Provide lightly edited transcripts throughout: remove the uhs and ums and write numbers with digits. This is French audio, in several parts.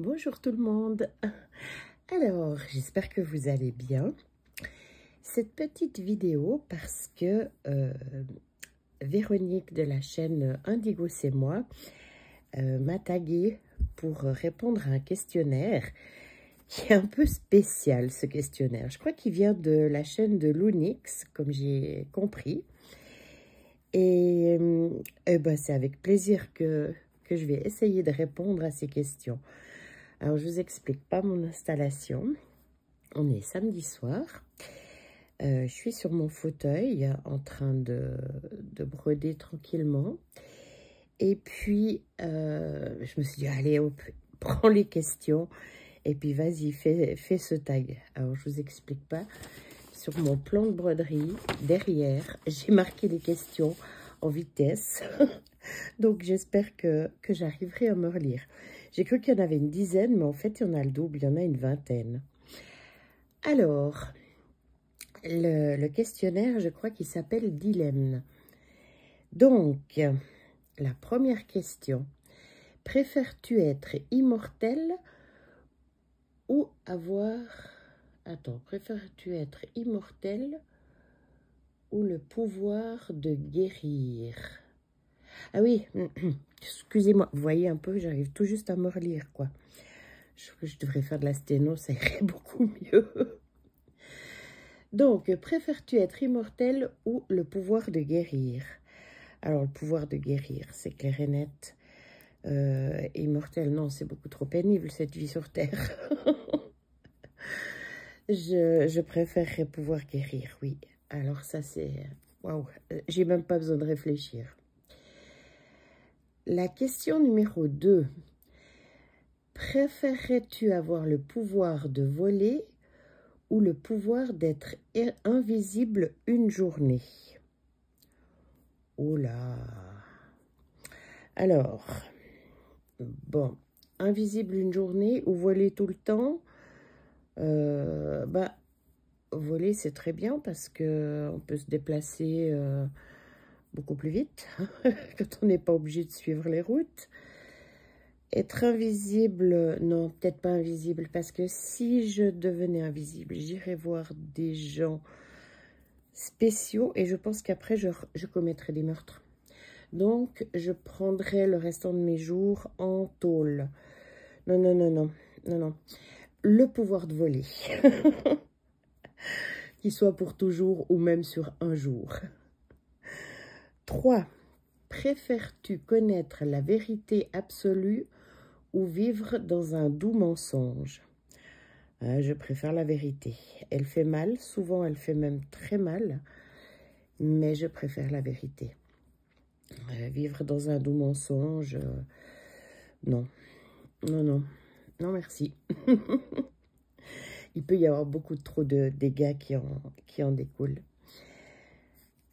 Bonjour tout le monde. Alors, j'espère que vous allez bien. Cette petite vidéo parce que Véronique de la chaîne Indigo c'est moi m'a tagué pour répondre à un questionnaire qui est un peu spécial, ce questionnaire. Je crois qu'il vient de la chaîne de Loonix, comme j'ai compris. Et ben, c'est avec plaisir que je vais essayer de répondre à ces questions. Alors, je vous explique pas mon installation. On est samedi soir. Je suis sur mon fauteuil en train de broder tranquillement. Et puis, je me suis dit, allez, hop, prends les questions. Et puis, vas-y, fais ce tag. Alors, je vous explique pas. Sur mon plan de broderie, derrière, j'ai marqué les questions en vitesse. Donc, j'espère que j'arriverai à me relire. J'ai cru qu'il y en avait une dizaine, mais en fait, il y en a le double, il y en a une vingtaine. Alors, le questionnaire, je crois qu'il s'appelle Dilemme. Donc, la première question. Préfères-tu être immortel ou avoir... Attends, préfères-tu être immortel ou le pouvoir de guérir? Ah oui, excusez-moi, vous voyez un peu, j'arrive tout juste à me relire, quoi. Je devrais faire de la sténo, ça irait beaucoup mieux. Donc, préfères-tu être immortel ou le pouvoir de guérir? Alors, le pouvoir de guérir, c'est clair et net. Immortel, non, c'est beaucoup trop pénible, cette vie sur Terre. Je préférerais pouvoir guérir, oui. Alors, ça, c'est... Waouh, j'ai même pas besoin de réfléchir. La question numéro 2. Préférerais-tu avoir le pouvoir de voler ou le pouvoir d'être invisible une journée? Oh là! Alors, bon, invisible une journée ou voler tout le temps? Bah, voler, c'est très bien parce qu'on peut se déplacer beaucoup plus vite quand on n'est pas obligé de suivre les routes. Être invisible, non, peut-être pas invisible, parce que si je devenais invisible, j'irais voir des gens spéciaux et je pense qu'après, je commettrais des meurtres. Donc, je prendrais le restant de mes jours en tôle. Non, non, non, non, non, non. Le pouvoir de voler. Qu'il soit pour toujours ou même sur un jour. 3. Préfères-tu connaître la vérité absolue ou vivre dans un doux mensonge? Je préfère la vérité. Elle fait mal, souvent elle fait même très mal, mais je préfère la vérité. Vivre dans un doux mensonge, non, non, non, non merci. Il peut y avoir beaucoup trop de dégâts qui en découlent.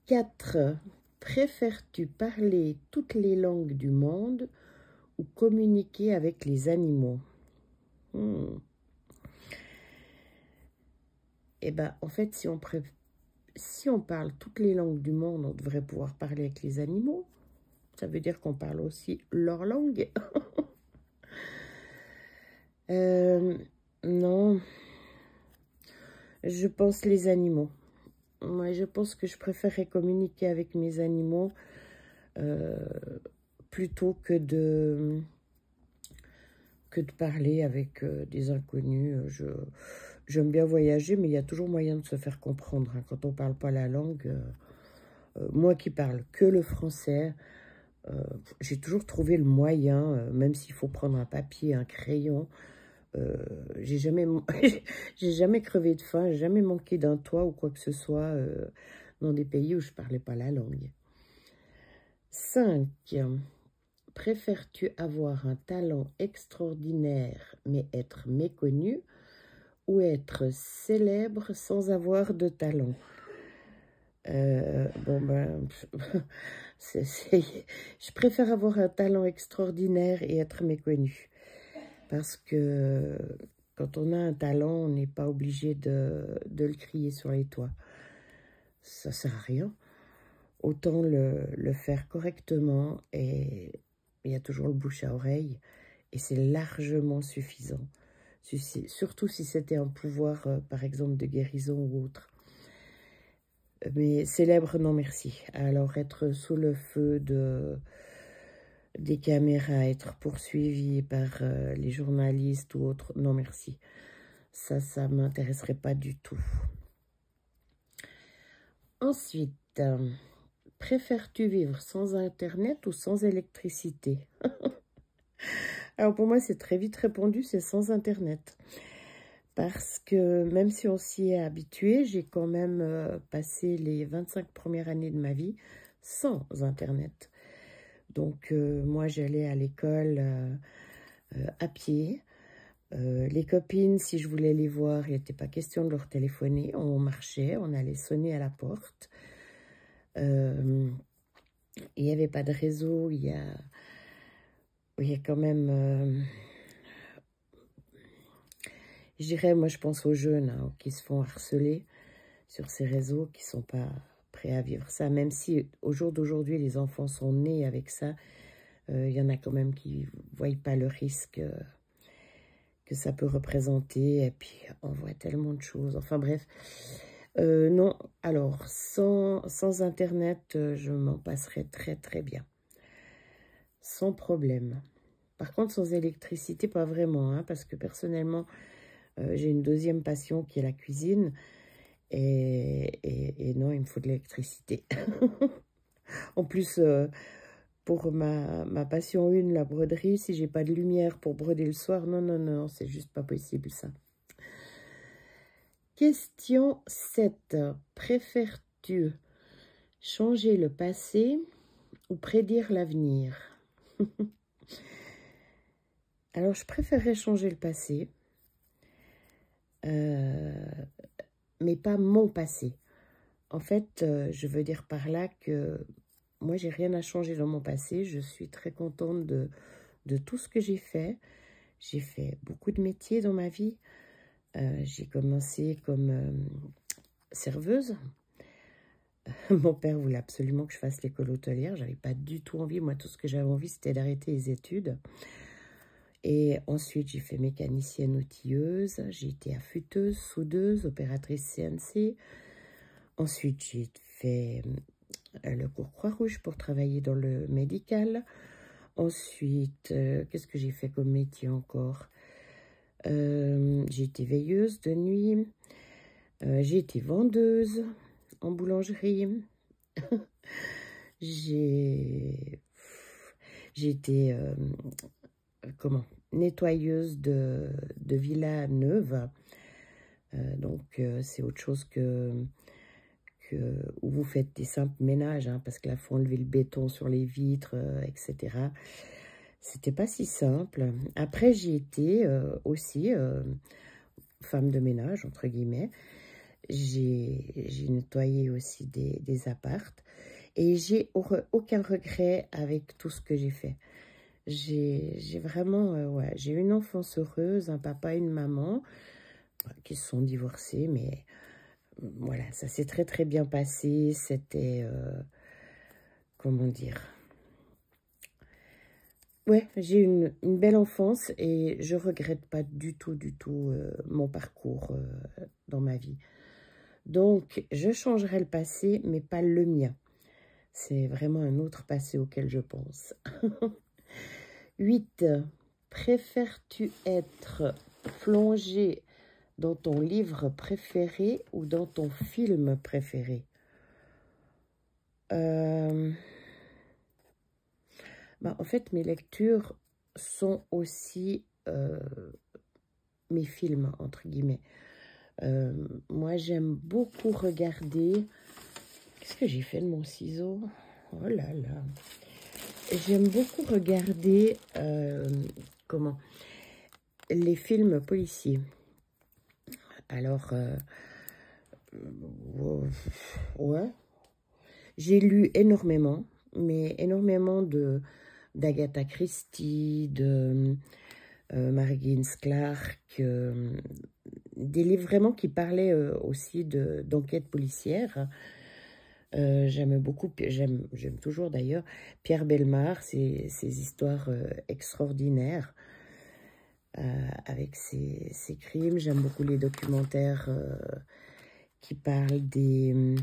4. Préfères-tu parler toutes les langues du monde ou communiquer avec les animaux? Eh bien, en fait, si on parle toutes les langues du monde, on devrait pouvoir parler avec les animaux. Ça veut dire qu'on parle aussi leur langue. Non, je pense les animaux. Moi, je pense que je préférerais communiquer avec mes animaux plutôt que de parler avec des inconnus. J'aime bien voyager, mais il y a toujours moyen de se faire comprendre. Hein. Quand on ne parle pas la langue, moi qui parle que le français, j'ai toujours trouvé le moyen, même s'il faut prendre un papier, un crayon. J'ai jamais crevé de faim, jamais manqué d'un toit ou quoi que ce soit dans des pays où je ne parlais pas la langue. 5. Préfères-tu avoir un talent extraordinaire mais être méconnu ou être célèbre sans avoir de talent? Bon ben, je préfère avoir un talent extraordinaire et être méconnu. Parce que quand on a un talent, on n'est pas obligé de le crier sur les toits. Ça ne sert à rien. Autant le faire correctement et il y a toujours le bouche à oreille. Et c'est largement suffisant. Surtout si c'était un pouvoir, par exemple, de guérison ou autre. Mais célèbre, non merci. Alors, être sous le feu des caméras, être poursuivi par les journalistes ou autres, non merci. Ça ne m'intéresserait pas du tout. Ensuite, préfères-tu vivre sans Internet ou sans électricité? Alors, pour moi, c'est très vite répondu, c'est sans Internet. Parce que même si on s'y est habitué, j'ai quand même passé les 25 premières années de ma vie sans Internet. Donc, moi, j'allais à l'école à pied. Les copines, si je voulais les voir, il n'était pas question de leur téléphoner. On marchait, on allait sonner à la porte. Il n'y avait pas de réseau. Il y a quand même... je dirais, moi, je pense aux jeunes hein, qui se font harceler sur ces réseaux, qui ne sont pas prêts à vivre ça. Même si, au jour d'aujourd'hui, les enfants sont nés avec ça, il y en a quand même qui ne voient pas le risque que ça peut représenter. Et puis, on voit tellement de choses. Enfin, bref. Non, alors, sans Internet, je m'en passerais très, très bien. Sans problème. Par contre, sans électricité, pas vraiment, hein, parce que personnellement... j'ai une deuxième passion qui est la cuisine. Et non, il me faut de l'électricité. En plus, pour ma passion 1, la broderie, si j'ai pas de lumière pour broder le soir, non, non, non, c'est juste pas possible ça. Question 7. Préfères-tu changer le passé ou prédire l'avenir? Alors, je préférerais changer le passé. Mais pas mon passé. En fait, je veux dire par là que moi, j'ai rien à changer dans mon passé. Je suis très contente de tout ce que j'ai fait. J'ai fait beaucoup de métiers dans ma vie. J'ai commencé comme serveuse. Mon père voulait absolument que je fasse l'école hôtelière. J'avais pas du tout envie. Moi, tout ce que j'avais envie, c'était d'arrêter les études. Et ensuite, j'ai fait mécanicienne outilleuse. J'ai été affûteuse, soudeuse, opératrice CNC. Ensuite, j'ai fait le cours Croix-Rouge pour travailler dans le médical. Ensuite, qu'est-ce que j'ai fait comme métier encore? J'ai été veilleuse de nuit. J'ai été vendeuse en boulangerie. J'ai été nettoyeuse de villas neuves. Donc, c'est autre chose où vous faites des simples ménages, hein, parce que là, il faut enlever le béton sur les vitres, etc. C'était pas si simple. Après, j'ai été aussi femme de ménage, entre guillemets. J'ai nettoyé aussi des appartes. Et j'ai aucun regret avec tout ce que j'ai fait. J'ai vraiment, ouais, j'ai une enfance heureuse, un papa et une maman qui se sont divorcés, mais voilà, ça s'est très très bien passé. C'était, comment dire, ouais, j'ai une belle enfance et je regrette pas du tout mon parcours dans ma vie. Donc, je changerai le passé, mais pas le mien. C'est vraiment un autre passé auquel je pense. 8. Préfères-tu être plongé dans ton livre préféré ou dans ton film préféré? En fait, mes lectures sont aussi mes films, entre guillemets. Moi, j'aime beaucoup regarder... Qu'est-ce que j'ai fait de mon ciseau? Oh là là. J'aime beaucoup regarder les films policiers. Alors, ouais. J'ai lu énormément, mais énormément d'Agatha Christie, de Marie Clark, des livres vraiment qui parlaient aussi d'enquête policière. J'aime beaucoup, j'aime toujours d'ailleurs Pierre Bellemare, ses histoires extraordinaires. avec ses crimes. J'aime beaucoup les documentaires qui parlent des...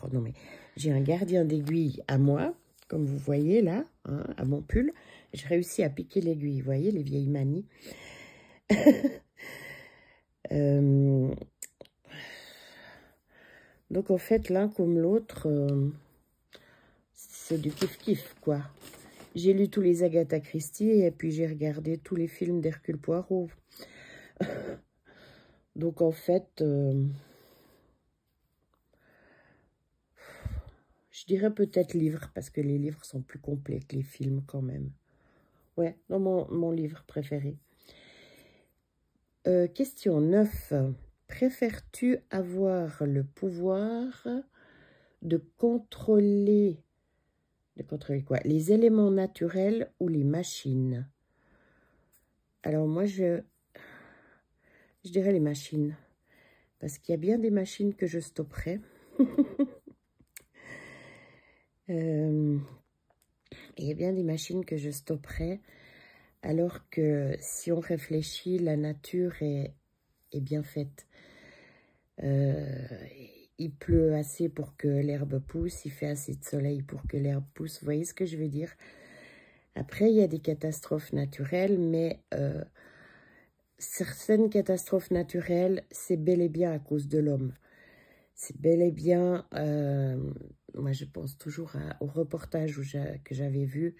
Oh non, mais j'ai un gardien d'aiguille à moi, comme vous voyez là, hein, à mon pull. J'ai réussi à piquer l'aiguille, vous voyez, les vieilles manies. Donc en fait, l'un comme l'autre, c'est du kiff-kiff, quoi. J'ai lu tous les Agatha Christie et puis j'ai regardé tous les films d'Hercule Poirot. Donc en fait, je dirais peut-être livre, parce que les livres sont plus complets que les films quand même. Ouais, dans mon livre préféré. Question 9. Préfères-tu avoir le pouvoir de contrôler quoi? Les éléments naturels ou les machines? Alors moi, je dirais les machines. Parce qu'il y a bien des machines que je stopperais. Il y a bien des machines que je stopperais. Alors que si on réfléchit, la nature est bien faite. Il pleut assez pour que l'herbe pousse, il fait assez de soleil pour que l'herbe pousse. Vous voyez ce que je veux dire? Après, il y a des catastrophes naturelles, mais certaines catastrophes naturelles, c'est bel et bien à cause de l'homme. C'est bel et bien, moi je pense toujours au reportage que j'avais vu,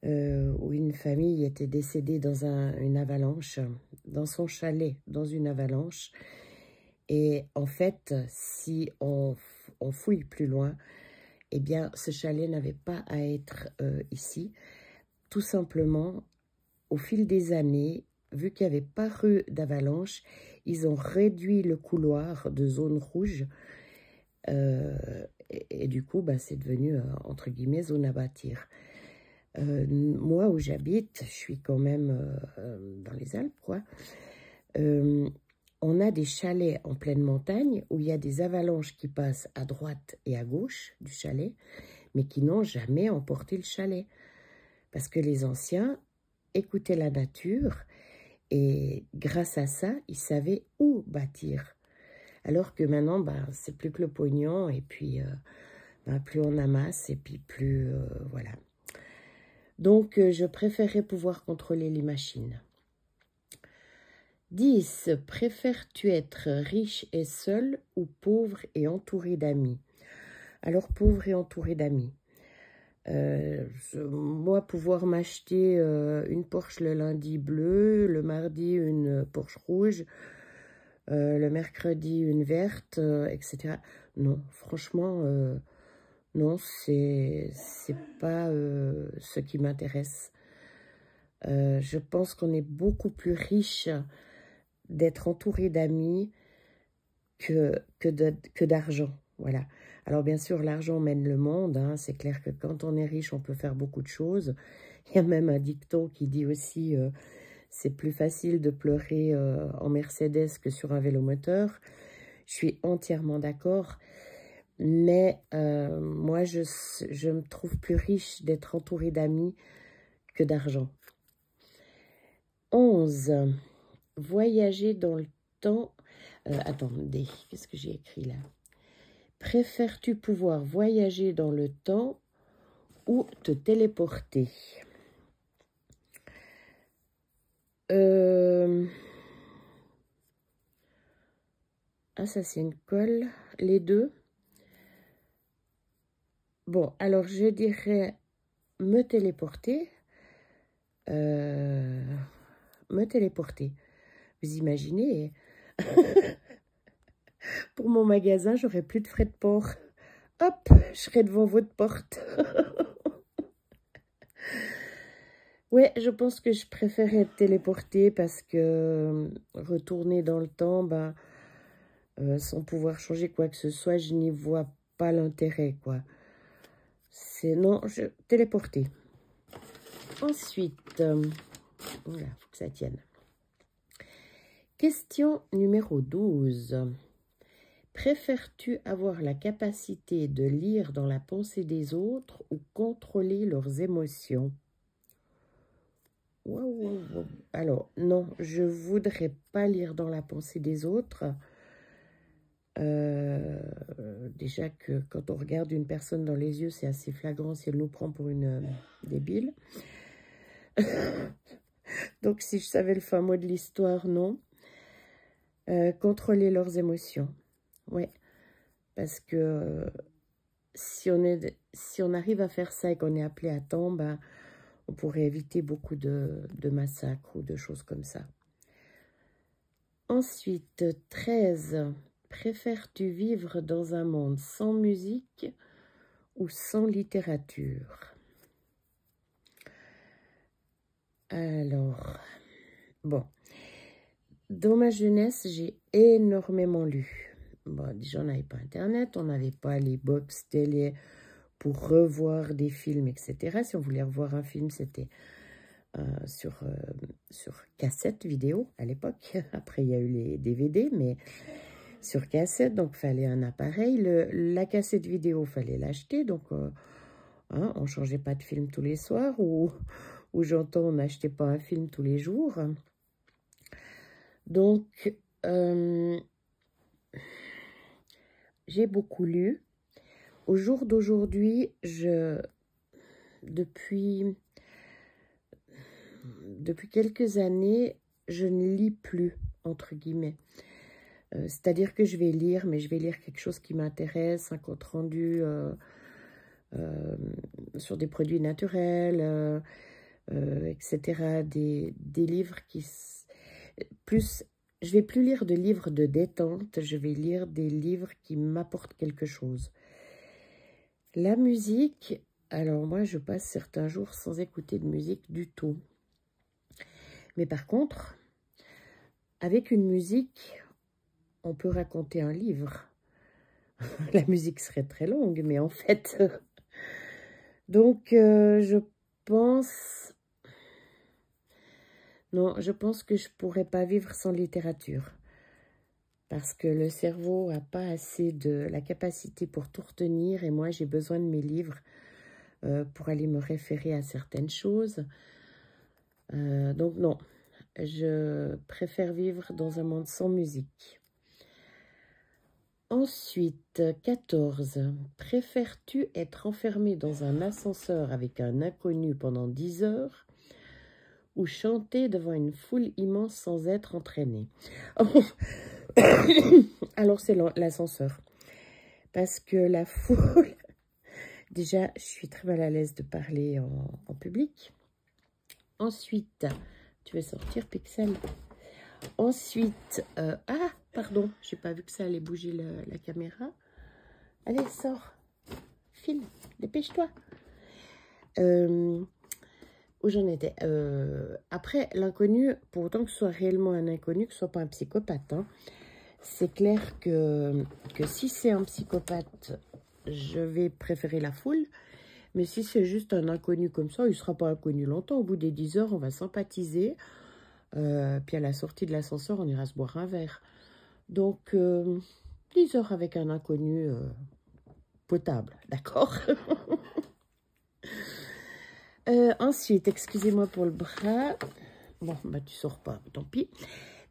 où une famille était décédée dans une avalanche, dans son chalet, dans une avalanche. Et en fait, si on fouille plus loin, eh bien, ce chalet n'avait pas à être ici. Tout simplement, au fil des années, vu qu'il n'y avait pas eu d'avalanche, ils ont réduit le couloir de zone rouge. Et du coup, bah, c'est devenu, entre guillemets, zone à bâtir. Moi, où j'habite, je suis quand même dans les Alpes, quoi. On a des chalets en pleine montagne où il y a des avalanches qui passent à droite et à gauche du chalet, mais qui n'ont jamais emporté le chalet. Parce que les anciens écoutaient la nature et grâce à ça, ils savaient où bâtir. Alors que maintenant, bah, c'est plus que le pognon et puis bah, plus on amasse et puis plus... voilà. Donc, je préférerais pouvoir contrôler les machines. 10. Préfères-tu être riche et seul ou pauvre et entouré d'amis? Alors, pauvre et entouré d'amis. Moi, pouvoir m'acheter une Porsche le lundi bleu, le mardi une Porsche rouge, le mercredi une verte, etc. Non, franchement, non, c'est pas ce qui m'intéresse. Je pense qu'on est beaucoup plus riche d'être entouré d'amis que d'argent. Voilà. Alors, bien sûr, l'argent mène le monde. Hein. C'est clair que quand on est riche, on peut faire beaucoup de choses. Il y a même un dicton qui dit aussi c'est plus facile de pleurer en Mercedes que sur un vélomoteur. Je suis entièrement d'accord. Mais moi, je me trouve plus riche d'être entourée d'amis que d'argent. 11. Voyager dans le temps. Attendez, qu'est-ce que j'ai écrit là? Préfères-tu pouvoir voyager dans le temps ou te téléporter? Ah, ça c'est une colle, les deux. Bon, alors je dirais me téléporter. Me téléporter. Vous imaginez, pour mon magasin, j'aurais plus de frais de port. Hop, je serai devant votre porte. Ouais, je pense que je préfère être téléportée parce que retourner dans le temps, ben, sans pouvoir changer quoi que ce soit, je n'y vois pas l'intérêt, quoi. C'est non, téléporter. Ensuite, voilà, faut que ça tienne. Question numéro 12. Préfères-tu avoir la capacité de lire dans la pensée des autres ou contrôler leurs émotions? Waouh, waouh, waouh. Alors, non, je voudrais pas lire dans la pensée des autres. Déjà que quand on regarde une personne dans les yeux, c'est assez flagrant si elle nous prend pour une débile. Donc, si je savais le fin mot de l'histoire, non. Contrôler leurs émotions. Ouais, parce que si on arrive à faire ça et qu'on est appelé à temps, ben, on pourrait éviter beaucoup de massacres ou de choses comme ça. Ensuite, 13. Préfères-tu vivre dans un monde sans musique ou sans littérature? Alors, bon. Dans ma jeunesse, j'ai énormément lu. Bon, déjà, on n'avait pas Internet, on n'avait pas les box télé pour revoir des films, etc. Si on voulait revoir un film, c'était sur cassette vidéo à l'époque. Après, il y a eu les DVD, mais sur cassette, donc il fallait un appareil. La cassette vidéo, il fallait l'acheter, donc hein, on ne changeait pas de film tous les soirs, ou j'entends, on n'achetait pas un film tous les jours. Donc, j'ai beaucoup lu. Au jour d'aujourd'hui, depuis quelques années, je ne lis plus, entre guillemets. C'est-à-dire que je vais lire, mais je vais lire quelque chose qui m'intéresse, un compte rendu sur des produits naturels, etc. Des livres qui... je vais plus lire de livres de détente, je vais lire des livres qui m'apportent quelque chose. La musique, alors moi je passe certains jours sans écouter de musique du tout. Mais par contre, avec une musique, on peut raconter un livre. La musique serait très longue, mais en fait... Donc, je pense... Non, je pense que je ne pourrais pas vivre sans littérature. Parce que le cerveau n'a pas assez de la capacité pour tout retenir. Et moi, j'ai besoin de mes livres pour aller me référer à certaines choses. Donc, non. Je préfère vivre dans un monde sans musique. Ensuite, 14. Préfères-tu être enfermé dans un ascenseur avec un inconnu pendant 10 heures ou chanter devant une foule immense sans être entraîné? Oh. Alors, c'est l'ascenseur. Parce que la foule... Déjà, je suis très mal à l'aise de parler en public. Ensuite, tu veux sortir, Pixel? Ensuite, ah, pardon, j'ai pas vu que ça allait bouger la caméra. Allez, sors. File, dépêche-toi. Où j'en étais? Après, l'inconnu, pour autant que ce soit réellement un inconnu, que ce soit pas un psychopathe, hein, c'est clair que si c'est un psychopathe, je vais préférer la foule. Mais si c'est juste un inconnu comme ça, il ne sera pas inconnu longtemps. Au bout des 10 heures, on va sympathiser. Puis à la sortie de l'ascenseur, on ira se boire un verre. Donc, 10 heures avec un inconnu potable, d'accord? Ensuite, excusez-moi pour le bras. Bon, bah tu sors pas, tant pis.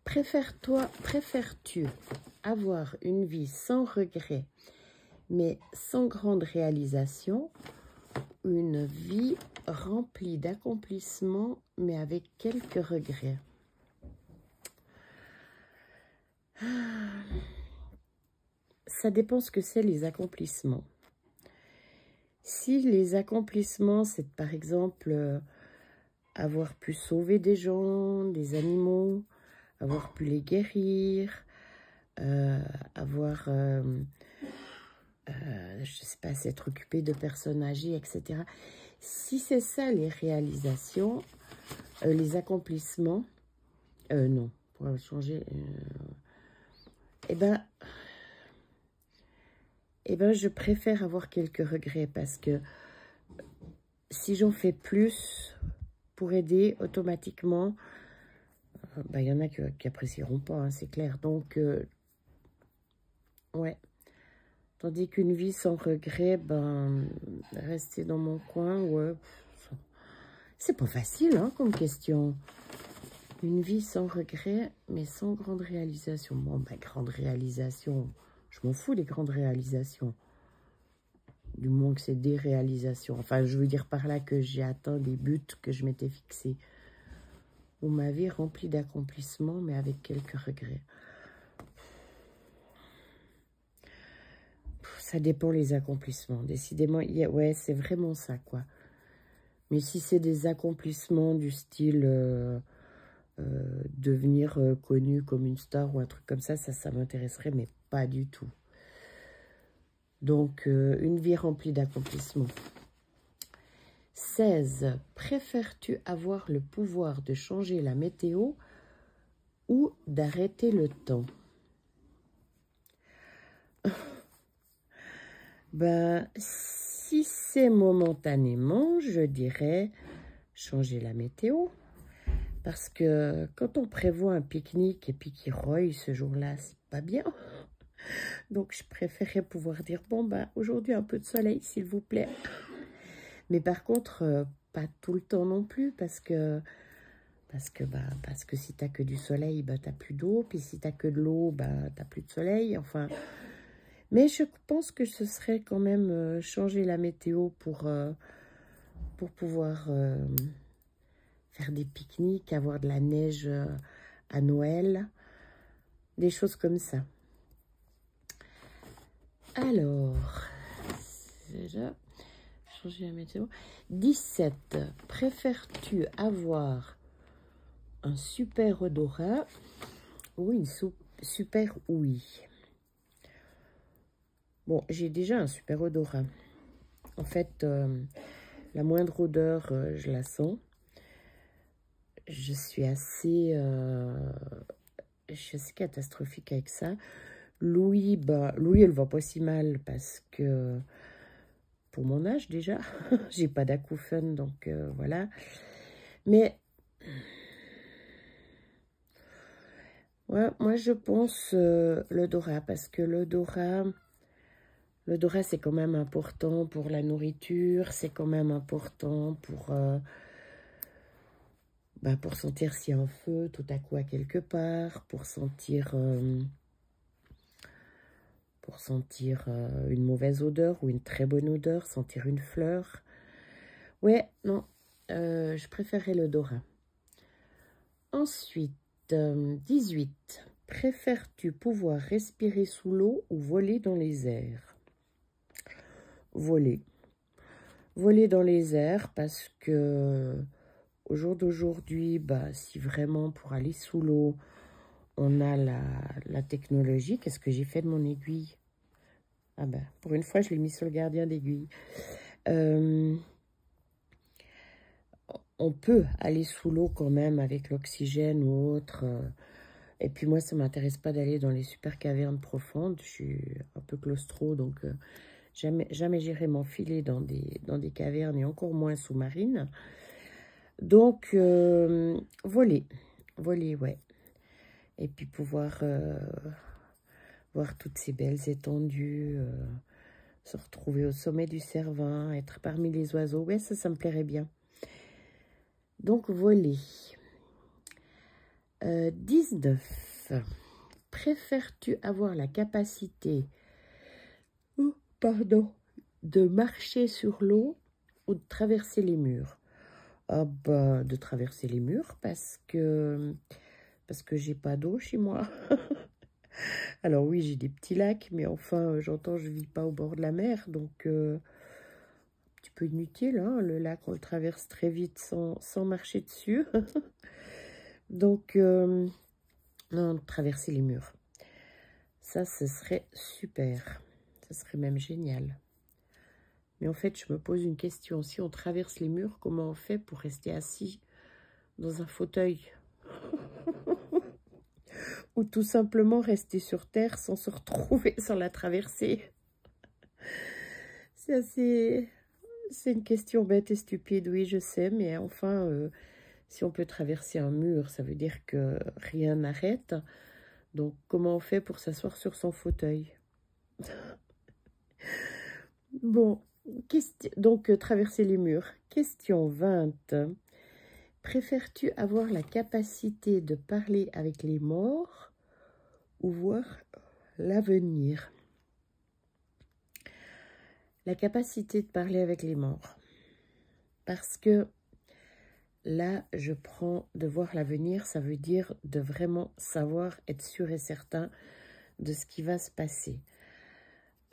Préfères-tu avoir une vie sans regret, mais sans grande réalisation, ou une vie remplie d'accomplissements, mais avec quelques regrets? Ça dépend ce que c'est les accomplissements. Si les accomplissements, c'est par exemple avoir pu sauver des gens, des animaux, avoir pu les guérir, avoir, je sais pas, s'être occupé de personnes âgées, etc. Si c'est ça les réalisations, les accomplissements, non, pour changer, eh ben, je préfère avoir quelques regrets parce que si j'en fais plus pour aider automatiquement, il y en a qui apprécieront pas, hein, c'est clair. Donc, ouais. Tandis qu'une vie sans regret, rester dans mon coin, ouais, C'est pas facile, hein, comme question. Une vie sans regret, mais sans grande réalisation. Bon, ben, grande réalisation, je m'en fous des grandes réalisations. Du moins que c'est des réalisations. Enfin, je veux dire par là que j'ai atteint des buts que je m'étais fixés. Ou ma vie remplie d'accomplissements, mais avec quelques regrets. Ça dépend les accomplissements. Décidément, ouais, c'est vraiment ça, quoi. Mais si c'est des accomplissements du style devenir connu comme une star ou un truc comme ça m'intéresserait, mais pas du tout. Donc, une vie remplie d'accomplissements. 16. Préfères-tu avoir le pouvoir de changer la météo ou d'arrêter le temps? Ben, si c'est momentanément, je dirais changer la météo. Parce que quand on prévoit un pique-nique et puis qu'il roille ce jour-là, c'est pas bien. Donc, je préférerais pouvoir dire, bon, ben, aujourd'hui, un peu de soleil, s'il vous plaît. Mais par contre, pas tout le temps non plus, parce que si t'as que du soleil, ben, t'as plus d'eau. Puis si t'as que de l'eau, ben, t'as plus de soleil. Enfin, mais je pense que ce serait quand même changer la météo pour pouvoir faire des pique-niques, avoir de la neige à Noël, des choses comme ça. Alors, déjà, changer la météo. 17. Préfères-tu avoir un super odorat ou une super ouïe? Bon, j'ai déjà un super odorat. En fait, la moindre odeur, je la sens. Je suis assez catastrophique avec ça. Louis, bah, Louis, elle va pas si mal parce que, pour mon âge déjà, j'ai pas d'acouphène, donc voilà. Mais, ouais, moi je pense l'odorat, parce que l'odorat, c'est quand même important pour la nourriture, c'est quand même important pour sentir s'il y a un feu tout à coup à quelque part, pour sentir une mauvaise odeur ou une très bonne odeur, sentir une fleur. Ouais, non, je préférais l'odorat. Ensuite, 18. Préfères-tu pouvoir respirer sous l'eau ou voler dans les airs? Voler. Voler dans les airs parce que au jour d'aujourd'hui, bah, si vraiment pour aller sous l'eau, on a la technologie, qu'est-ce que j'ai fait de mon aiguille? Ah ben, pour une fois, je l'ai mis sur le gardien d'aiguille. On peut aller sous l'eau quand même avec l'oxygène ou autre. Et puis moi, ça ne m'intéresse pas d'aller dans les super cavernes profondes. Je suis un peu claustro, donc jamais j'irai m'enfiler dans des cavernes et encore moins sous-marines. Donc, voler, ouais. Et puis pouvoir voir toutes ces belles étendues, se retrouver au sommet du Cervin, être parmi les oiseaux. Ouais, ça me plairait bien. Donc, voler. 19. Préfères-tu avoir la capacité, de marcher sur l'eau ou de traverser les murs? Ah bah, de traverser les murs parce que j'ai pas d'eau chez moi. Alors oui, j'ai des petits lacs, mais enfin, j'entends, je vis pas au bord de la mer, donc un petit peu inutile, hein, le lac, on le traverse très vite sans marcher dessus. Donc, non, traverser les murs. Ça, ce serait super. Ce serait même génial. Mais en fait, je me pose une question. Si on traverse les murs, comment on fait pour rester assis dans un fauteuil? Ou tout simplement rester sur Terre sans se retrouver sur la traversée? C'est une question bête et stupide, oui, je sais. Mais enfin, si on peut traverser un mur, ça veut dire que rien n'arrête. Donc, comment on fait pour s'asseoir sur son fauteuil? Bon, donc traverser les murs. Question 20. Préfères-tu avoir la capacité de parler avec les morts ou voir l'avenir? La capacité de parler avec les morts. Parce que là, je prends de voir l'avenir, ça veut dire de vraiment savoir, être sûr et certain de ce qui va se passer.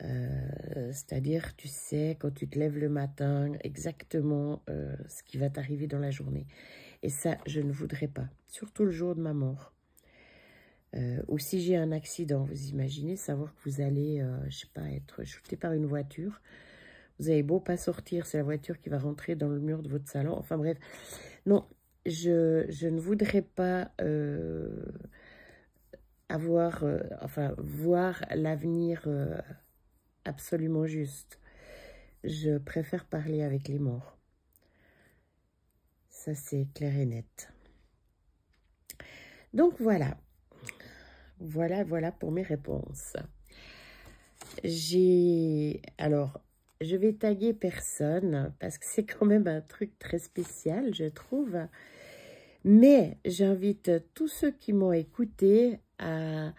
C'est-à-dire, tu sais, quand tu te lèves le matin, exactement ce qui va t'arriver dans la journée. Et ça, je ne voudrais pas, surtout le jour de ma mort. Ou si j'ai un accident, vous imaginez, savoir que vous allez, je sais pas, être shooté par une voiture. Vous avez beau pas sortir, c'est la voiture qui va rentrer dans le mur de votre salon. Enfin bref, non, je ne voudrais pas voir l'avenir absolument juste. Je préfère parler avec les morts. Ça, c'est clair et net. Donc, voilà. Voilà pour mes réponses. Alors, je vais taguer personne parce que c'est quand même un truc très spécial, je trouve. Mais j'invite tous ceux qui m'ont écouté à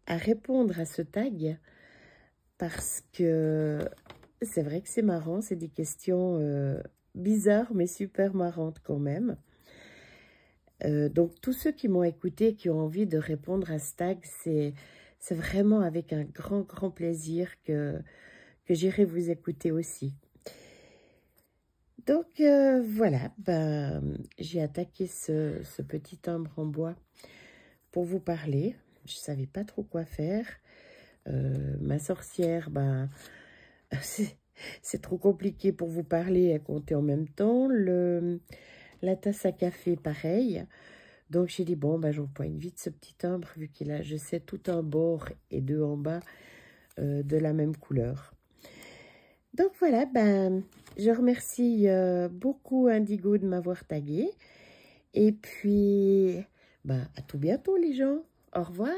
répondre à ce tag parce que c'est vrai que c'est marrant, c'est des questions bizarres mais super marrantes quand même. Donc tous ceux qui m'ont écouté, qui ont envie de répondre à ce tag, c'est vraiment avec un grand plaisir que j'irai vous écouter aussi. Donc voilà, j'ai attaqué ce petit timbre en bois pour vous parler. Je ne savais pas trop quoi faire. Ma sorcière, c'est trop compliqué pour vous parler et compter en même temps. La tasse à café, pareil. Donc j'ai dit, bon, j'empoigne vite ce petit timbre, vu qu'il a, je sais, tout un bord et deux en bas de la même couleur. Donc voilà, je remercie beaucoup Indigo de m'avoir tagué. Et puis, à tout bientôt les gens. Au revoir.